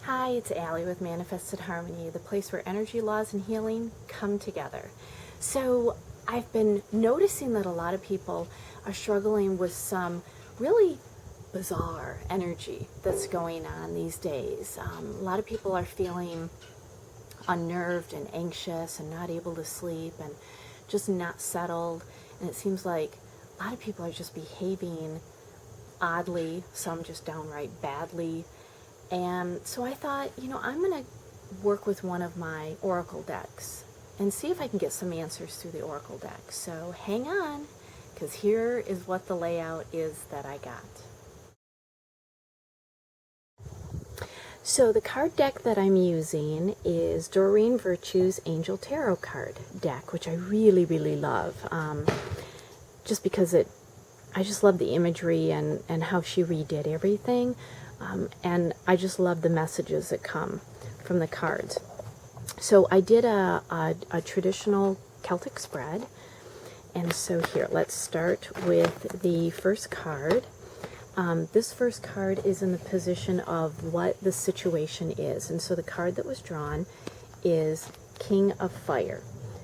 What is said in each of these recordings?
Hi, it's Allie with Manifested Harmony, the place where energy, laws, and healing come together. So I've been noticing that a lot of people are struggling with some really bizarre energy that's going on these days. A lot of people are feeling unnerved and anxious and not able to sleep and just not settled. And it seems like a lot of people are just behaving oddly, some just downright badly. And so I thought, I'm going to work with one of my oracle decks and see if I can get some answers through the oracle deck. So hang on, because here is what the layout is that I got. So the card deck that I'm using is Doreen Virtue's Angel Tarot card deck, which I really, really love. Just because I just love the imagery and how she redid everything. And I just love the messages that come from the cards. So I did a traditional Celtic spread. And so here, let's start with the first card. This first card is in the position of what the situation is. And so the card that was drawn is King of Fire.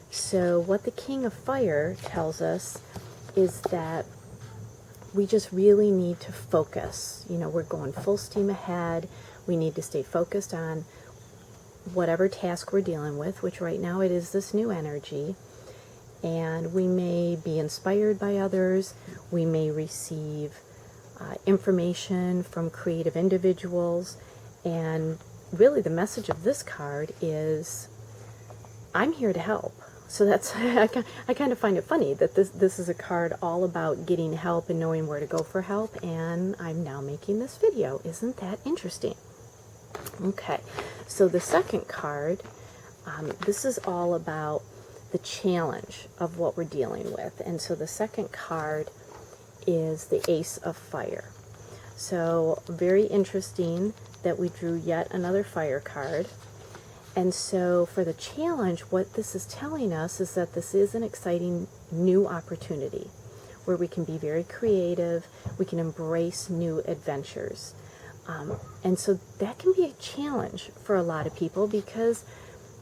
So what the King of Fire tells us is that we just really need to focus. We're going full steam ahead. We need to stay focused on whatever task we're dealing with, which right now it is this new energy. And we may be inspired by others. We may receive information from creative individuals. And really the message of this card is, I'm here to help. So that's, I kind of find it funny that this is a card all about getting help and knowing where to go for help, and I'm now making this video. Isn't that interesting? Okay, so the second card, this is all about the challenge of what we're dealing with. And so the second card is the Ace of Fire. So very interesting that we drew yet another fire card. And so for the challenge, what this is telling us is that this is an exciting new opportunity where we can be very creative, we can embrace new adventures. And so that can be a challenge for a lot of people because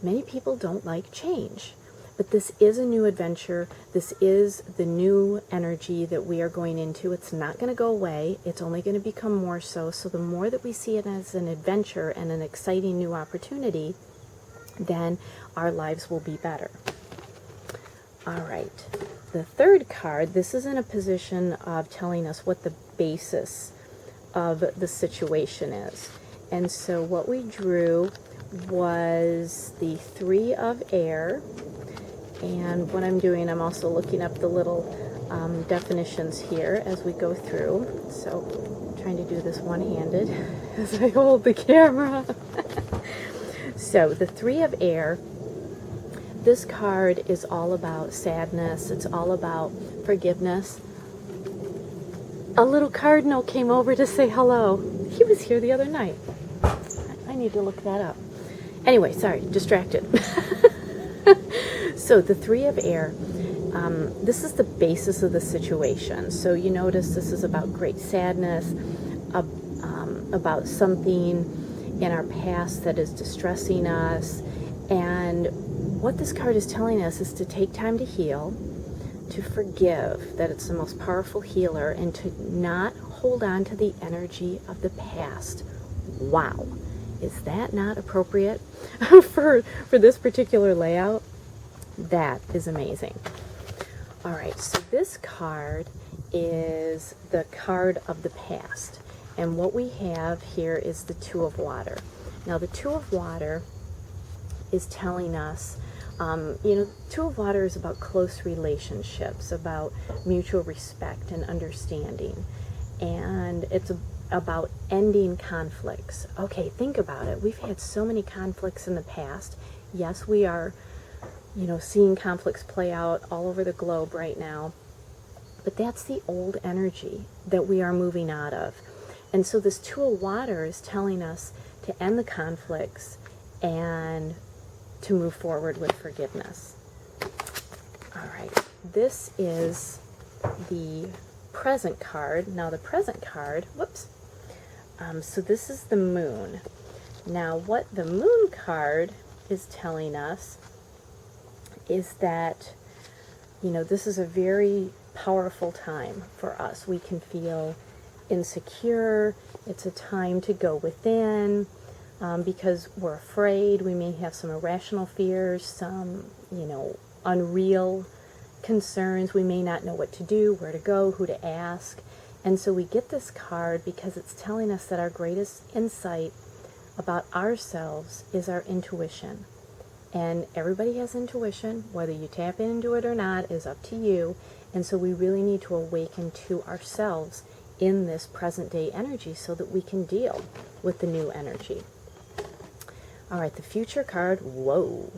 many people don't like change. But this is a new adventure. This is the new energy that we are going into. It's not going to go away. It's only going to become more so. So the more that we see it as an adventure and an exciting new opportunity, then our lives will be better. All right. The third card, this is in a position of telling us what the basis of the situation is. And so what we drew was the Three of Air. And what I'm doing, I'm also looking up the little definitions here as we go through. So I'm trying to do this one-handed as I hold the camera. So the Three of Air, this card is all about sadness. It's all about forgiveness. A little cardinal came over to say hello. He was here the other night. I need to look that up. Anyway, sorry, distracted. So the Three of Air, this is the basis of the situation. So you notice this is about great sadness, about something in our past that is distressing us. And what this card is telling us is to take time to heal, to forgive, that it's the most powerful healer, and to not hold on to the energy of the past. Wow. Is that not appropriate for this particular layout? That is amazing. All right, so this card is the card of the past. And what we have here is the Two of Water. Now, the Two of Water is telling us, Two of Water is about close relationships, about mutual respect and understanding. And it's about ending conflicts. Okay, think about it. We've had so many conflicts in the past. Yes, we are, seeing conflicts play out all over the globe right now. But that's the old energy that we are moving out of. And so this Two of Water is telling us to end the conflicts and to move forward with forgiveness. All right, this is the present card. Now the present card, so this is the Moon. Now, what the Moon card is telling us is that, this is a very powerful time for us. We can feel insecure. It's a time to go within because we're afraid. We may have some irrational fears, some, unreal concerns. We may not know what to do, where to go, who to ask. And so we get this card because it's telling us that our greatest insight about ourselves is our intuition. And everybody has intuition. Whether you tap into it or not is up to you. And so we really need to awaken to ourselves in this present day energy so that we can deal with the new energy. All right, the future card. Whoa,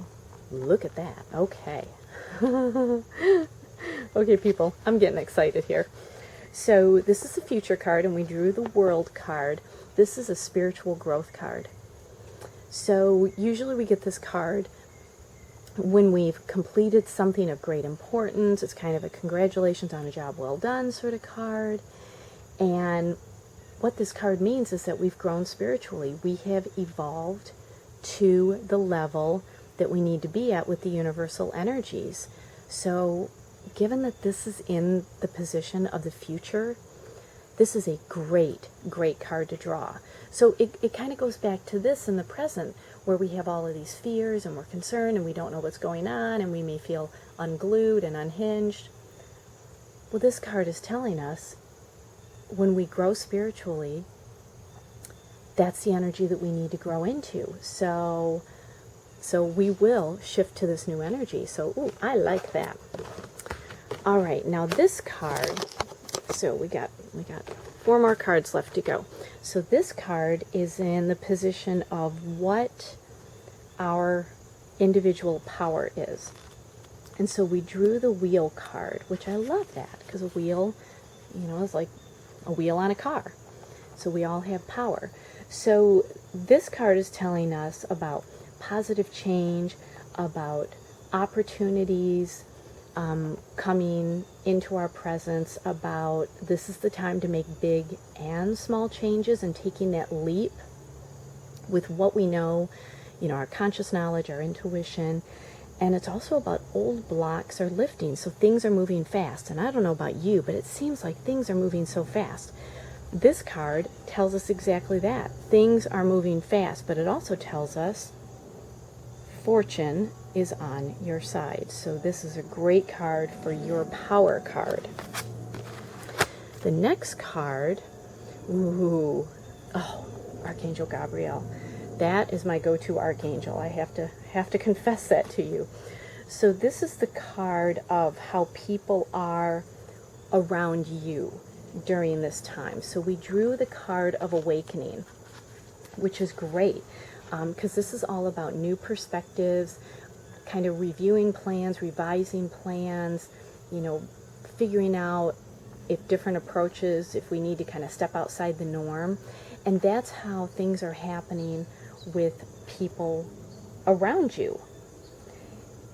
look at that. Okay. Okay, people, I'm getting excited here. So this is the future card, and we drew the world card. This is a spiritual growth card. So usually we get this card when we've completed something of great importance. It's kind of a congratulations on a job well done sort of card. And what this card means is that we've grown spiritually. We have evolved to the level that we need to be at with the universal energies. So given that this is in the position of the future, this is a great, great card to draw. So it kind of goes back to this in the present, where we have all of these fears and we're concerned and we don't know what's going on and we may feel unglued and unhinged. Well, this card is telling us when we grow spiritually, that's the energy that we need to grow into. So we will shift to this new energy. So, ooh, I like that. All right, now this card, so we got 4 more cards left to go. So this card is in the position of what our individual power is. And so we drew the wheel card, which I love that, because a wheel, is like a wheel on a car. So we all have power. So this card is telling us about positive change, about opportunities coming into our presence, about this is the time to make big and small changes and taking that leap with what we know, our conscious knowledge, our intuition. And it's also about old blocks are lifting. So things are moving fast. And I don't know about you, but it seems like things are moving so fast. This card tells us exactly that. Things are moving fast, but it also tells us fortune is on your side. So this is a great card for your power card. The next card, Archangel Gabriel. That is my go-to archangel. I have to confess that to you. So this is the card of how people are around you during this time. So we drew the card of awakening, which is great because this is all about new perspectives, kind of reviewing plans, revising plans, figuring out if different approaches, if we need to kind of step outside the norm. And that's how things are happening with people around you.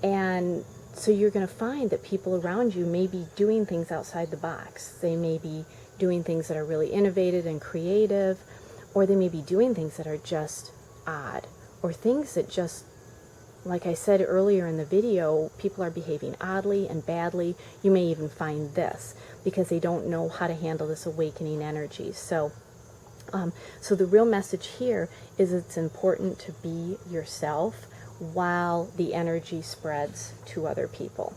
And so you're going to find that people around you may be doing things outside the box. They may be doing things that are really innovative and creative, or they may be doing things that are just odd, or things that just, like I said earlier in the video, people are behaving oddly and badly. You may even find this because they don't know how to handle this awakening energy. So the real message here is it's important to be yourself while the energy spreads to other people.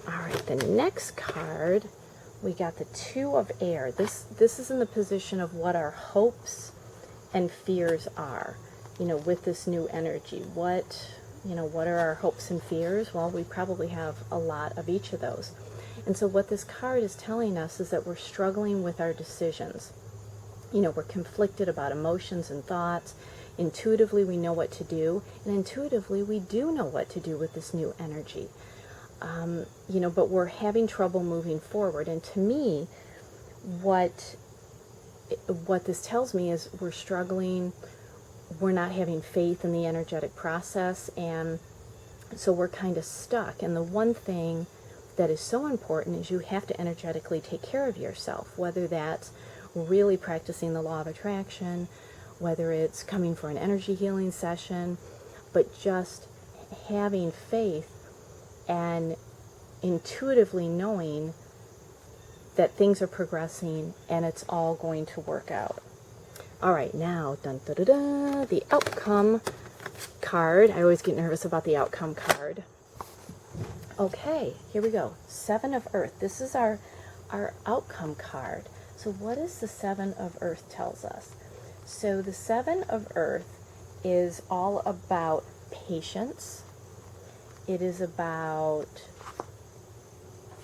All right, the next card, we got the 2 of air. This is in the position of what our hopes and fears are, with this new energy. What are our hopes and fears? Well, we probably have a lot of each of those. And so what this card is telling us is that we're struggling with our decisions. We're conflicted about emotions and thoughts. Intuitively, we know what to do, and intuitively, we do know what to do with this new energy. But we're having trouble moving forward. And to me, what this tells me is we're struggling, we're not having faith in the energetic process, and so we're kind of stuck. And the one thing that is so important is you have to energetically take care of yourself, whether that's really practicing the law of attraction, whether it's coming for an energy healing session, but just having faith and intuitively knowing that things are progressing and it's all going to work out. All right, now, dun, da, da, da, the outcome card. I always get nervous about the outcome card. Okay, here we go. 7 of Earth. This is our outcome card. So what does the 7 of Earth tells us? So the 7 of Earth is all about patience. It is about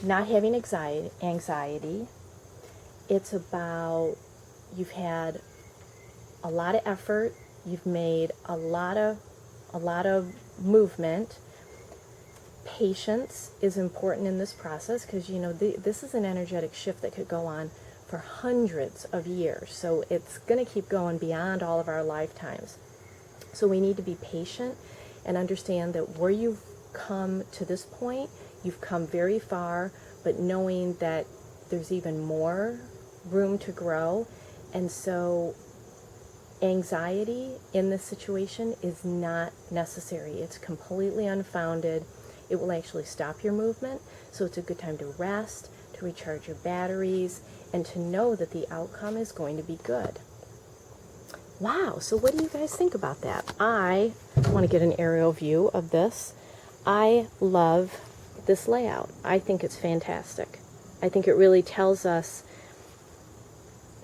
not having anxiety. It's about you've had a lot of effort, you've made a lot of movement. Patience is important in this process because, you know, this is an energetic shift that could go on for hundreds of years. So it's going to keep going beyond all of our lifetimes. So we need to be patient and understand that where you've come to this point, you've come very far, but knowing that there's even more room to grow. And so anxiety in this situation is not necessary. It's completely unfounded. It will actually stop your movement. So it's a good time to rest, to recharge your batteries, and to know that the outcome is going to be good. Wow, so what do you guys think about that? I want to get an aerial view of this. I love this layout. I think it's fantastic. I think it really tells us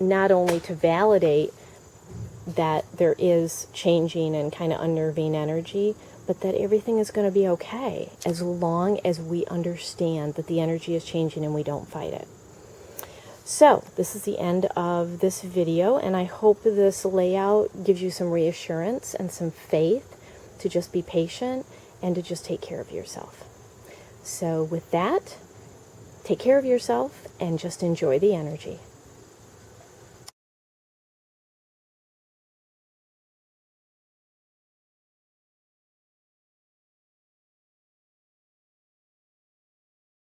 not only to validate that there is changing and kind of unnerving energy, but that everything is going to be okay as long as we understand that the energy is changing and we don't fight it. So this is the end of this video, and I hope this layout gives you some reassurance and some faith to just be patient and to just take care of yourself. So with that, take care of yourself and just enjoy the energy.